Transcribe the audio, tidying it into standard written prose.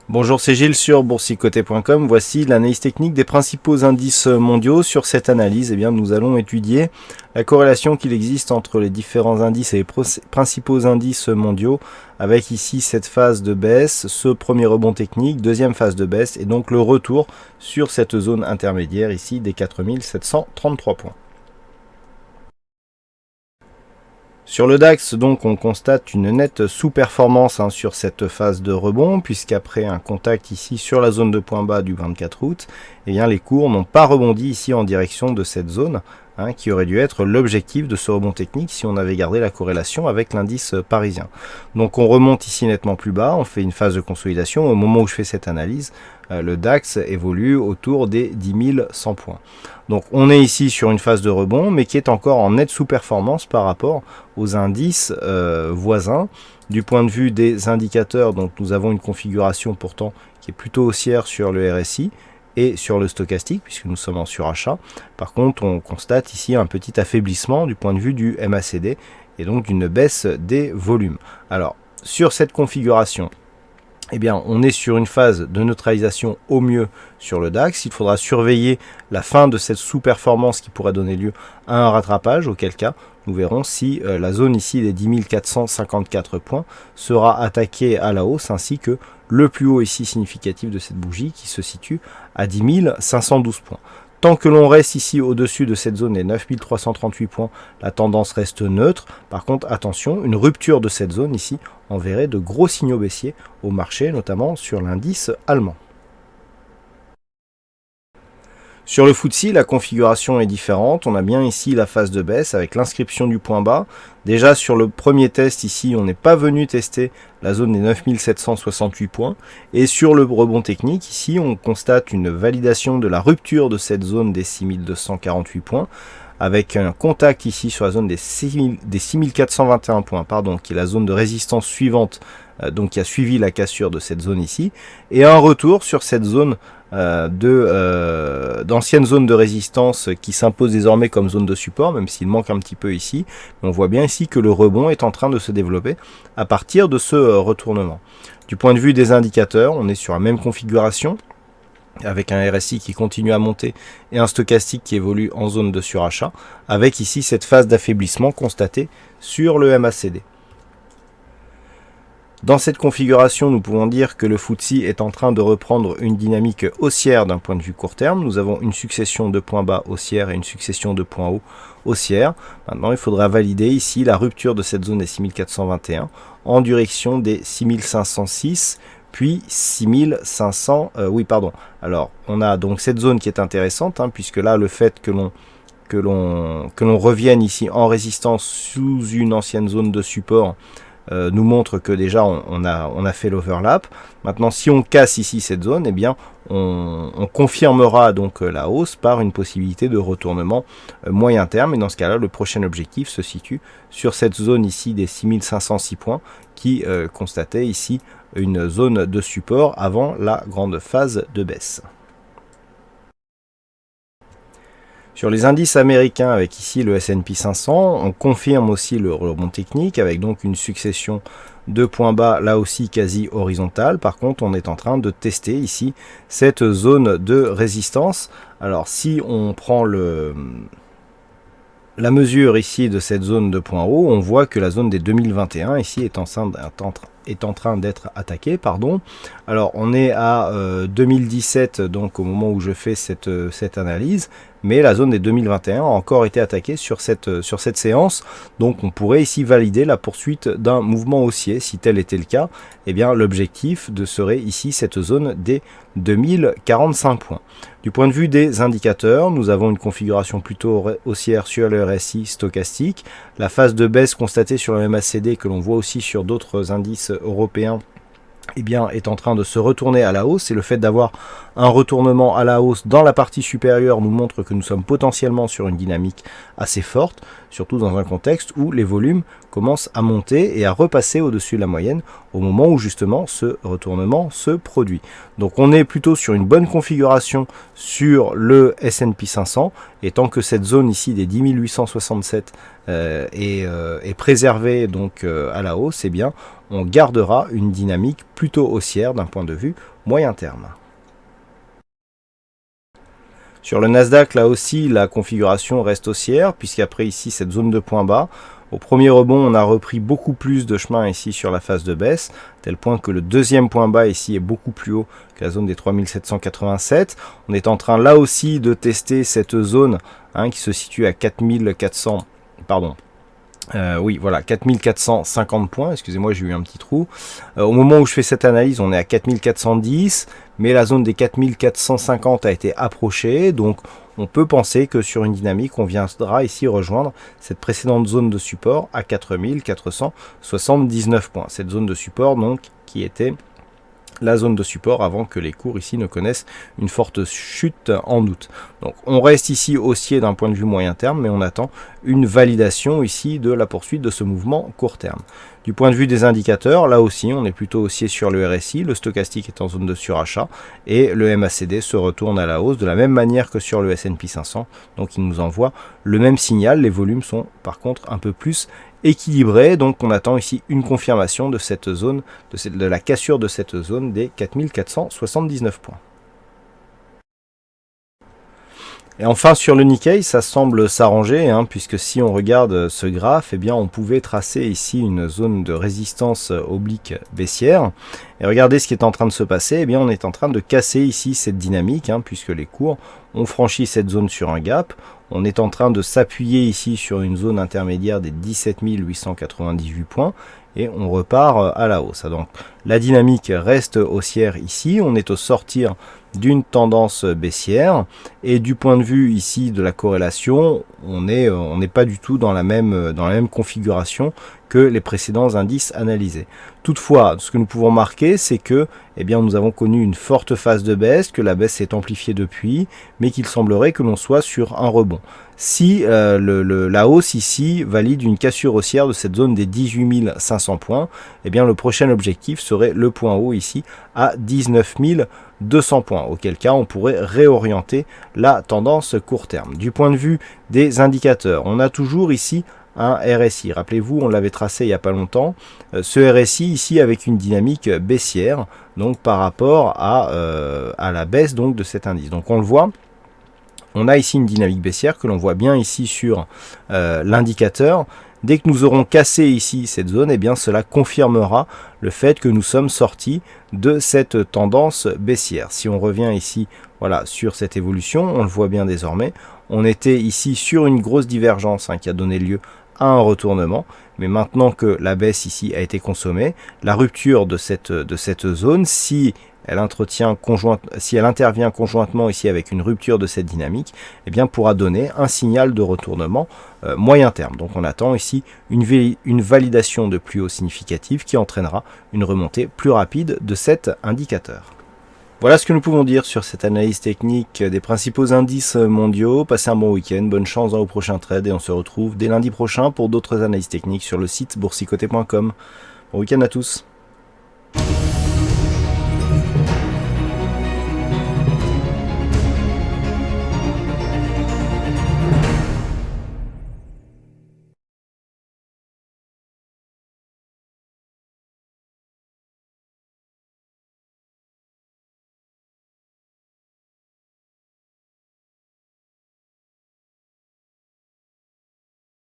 Bonjour, c'est Gilles sur boursicoté.com. Voici l'analyse technique des principaux indices mondiaux. Sur cette analyse, nous allons étudier la corrélation qu'il existe entre les différents indices et les principaux indices mondiaux, avec ici cette phase de baisse, ce premier rebond technique, deuxième phase de baisse, et donc le retour sur cette zone intermédiaire ici des 4733 points. Sur le DAX, donc, on constate une nette sous-performance sur cette phase de rebond, puisqu'après un contact ici sur la zone de point bas du 24 août, les cours n'ont pas rebondi ici en direction de cette zone, qui aurait dû être l'objectif de ce rebond technique si on avait gardé la corrélation avec l'indice parisien. Donc on remonte ici nettement plus bas, on fait une phase de consolidation. Au moment où je fais cette analyse, le DAX évolue autour des 10 100 points. Donc on est ici sur une phase de rebond, mais qui est encore en nette sous-performance par rapport aux indices voisins. Du point de vue des indicateurs, donc nous avons une configuration pourtant qui est plutôt haussière sur le RSI et sur le stochastique, puisque nous sommes en surachat. Par contre, on constate ici un petit affaiblissement du point de vue du MACD, et donc d'une baisse des volumes. Alors, sur cette configuration, on est sur une phase de neutralisation au mieux sur le DAX. Il faudra surveiller la fin de cette sous-performance qui pourrait donner lieu à un rattrapage, auquel cas nous verrons si la zone ici des 10 454 points sera attaquée à la hausse, ainsi que le plus haut ici significatif de cette bougie qui se situe à 10 512 points. Tant que l'on reste ici au-dessus de cette zone des 9338 points, la tendance reste neutre. Par contre, attention, une rupture de cette zone ici enverrait de gros signaux baissiers au marché, notamment sur l'indice allemand. Sur le FTSE, la configuration est différente. On a bien ici la phase de baisse avec l'inscription du point bas. Déjà sur le premier test ici, on n'est pas venu tester la zone des 9768 points. Et sur le rebond technique, ici, on constate une validation de la rupture de cette zone des 6248 points, avec un contact ici sur la zone des 6421 points, qui est la zone de résistance suivante, donc qui a suivi la cassure de cette zone ici, et un retour sur cette zone d'ancienne zone de résistance qui s'impose désormais comme zone de support, même s'il manque un petit peu ici. Mais on voit bien ici que le rebond est en train de se développer à partir de ce retournement. Du point de vue des indicateurs, on est sur la même configuration, avec un RSI qui continue à monter et un stochastique qui évolue en zone de surachat, avec ici cette phase d'affaiblissement constatée sur le MACD. Dans cette configuration, nous pouvons dire que le FTSE est en train de reprendre une dynamique haussière d'un point de vue court terme. Nous avons une succession de points bas haussières et une succession de points hauts haussières. Maintenant, il faudra valider ici la rupture de cette zone des 6421 en direction des 6506, puis 6500... Alors, on a donc cette zone qui est intéressante, puisque là, le fait que l'on revienne ici en résistance sous une ancienne zone de support nous montre que déjà on a fait l'overlap. Maintenant, si on casse ici cette zone, on confirmera donc la hausse par une possibilité de retournement moyen terme. Et dans ce cas-là, le prochain objectif se situe sur cette zone ici des 6506 points qui constatait ici une zone de support avant la grande phase de baisse. Sur les indices américains, avec ici le S&P 500, on confirme aussi le rebond technique avec donc une succession de points bas, là aussi quasi horizontale. Par contre, on est en train de tester ici cette zone de résistance. Alors, si on prend la mesure ici de cette zone de point haut, on voit que la zone des 2021 ici est en train d'être attaquée. Alors, on est à 2017, donc au moment où je fais cette analyse, mais la zone des 2021 a encore été attaquée sur cette séance, donc on pourrait ici valider la poursuite d'un mouvement haussier. Si tel était le cas, l'objectif serait ici cette zone des 2045 points. Du point de vue des indicateurs, nous avons une configuration plutôt haussière sur le RSI stochastique. La phase de baisse constatée sur le MACD, que l'on voit aussi sur d'autres indices européens, est en train de se retourner à la hausse, et le fait d'avoir un retournement à la hausse dans la partie supérieure nous montre que nous sommes potentiellement sur une dynamique assez forte, surtout dans un contexte où les volumes commencent à monter et à repasser au-dessus de la moyenne au moment où justement ce retournement se produit. Donc on est plutôt sur une bonne configuration sur le S&P 500, et tant que cette zone ici des 10 867 est préservée donc à la hausse, on gardera une dynamique plutôt haussière d'un point de vue moyen terme. Sur le Nasdaq, là aussi, la configuration reste haussière, puisqu'après ici, cette zone de point bas, au premier rebond, on a repris beaucoup plus de chemin ici sur la phase de baisse, tel point que le deuxième point bas ici est beaucoup plus haut que la zone des 3787. On est en train là aussi de tester cette zone qui se situe à 4400, pardon, oui, voilà, 4450 points, excusez-moi, j'ai eu un petit trou. Au moment où je fais cette analyse, on est à 4410, mais la zone des 4450 a été approchée, donc on peut penser que sur une dynamique, on viendra ici rejoindre cette précédente zone de support à 4479 points. Cette zone de support, donc, qui était la zone de support avant que les cours ici ne connaissent une forte chute en août. Donc on reste ici haussier d'un point de vue moyen terme, mais on attend une validation ici de la poursuite de ce mouvement court terme. Du point de vue des indicateurs, là aussi on est plutôt haussier sur le RSI, le stochastique est en zone de surachat et le MACD se retourne à la hausse de la même manière que sur le S&P 500, donc il nous envoie le même signal. Les volumes sont par contre un peu plus équilibré, donc on attend ici une confirmation de cette zone, de la cassure de cette zone des 4479 points. Et enfin sur le Nikkei, ça semble s'arranger, puisque si on regarde ce graphe, eh bien on pouvait tracer ici une zone de résistance oblique baissière. Et regardez ce qui est en train de se passer, eh bien on est en train de casser ici cette dynamique, puisque les cours ont franchi cette zone sur un gap. On est en train de s'appuyer ici sur une zone intermédiaire des 17 898 points et on repart à la hausse. Donc la dynamique reste haussière ici, on est au sortir d'une tendance baissière et du point de vue ici de la corrélation, on n'est pas du tout dans la même configuration que les précédents indices analysés. Toutefois, ce que nous pouvons marquer, c'est que nous avons connu une forte phase de baisse, que la baisse s'est amplifiée depuis, mais qu'il semblerait que l'on soit sur un rebond. Si la hausse ici valide une cassure haussière de cette zone des 18 500 points, le prochain objectif serait le point haut ici à 19 200 points, auquel cas on pourrait réorienter la tendance court terme. Du point de vue des indicateurs, on a toujours ici un RSI. Rappelez-vous, on l'avait tracé il n'y a pas longtemps. Ce RSI ici avec une dynamique baissière, donc par rapport à la baisse donc de cet indice. Donc on le voit, on a ici une dynamique baissière que l'on voit bien ici sur l'indicateur. Dès que nous aurons cassé ici cette zone, cela confirmera le fait que nous sommes sortis de cette tendance baissière. Si on revient ici, voilà, sur cette évolution, on le voit bien désormais, on était ici sur une grosse divergence qui a donné lieu à un retournement, mais maintenant que la baisse ici a été consommée, la rupture de cette zone, si elle intervient conjointement ici avec une rupture de cette dynamique, pourra donner un signal de retournement moyen terme. Donc on attend ici une validation de plus haut significative qui entraînera une remontée plus rapide de cet indicateur. Voilà ce que nous pouvons dire sur cette analyse technique des principaux indices mondiaux. Passez un bon week-end, bonne chance dans vos prochains trades et on se retrouve dès lundi prochain pour d'autres analyses techniques sur le site boursicoté.com. Bon week-end à tous.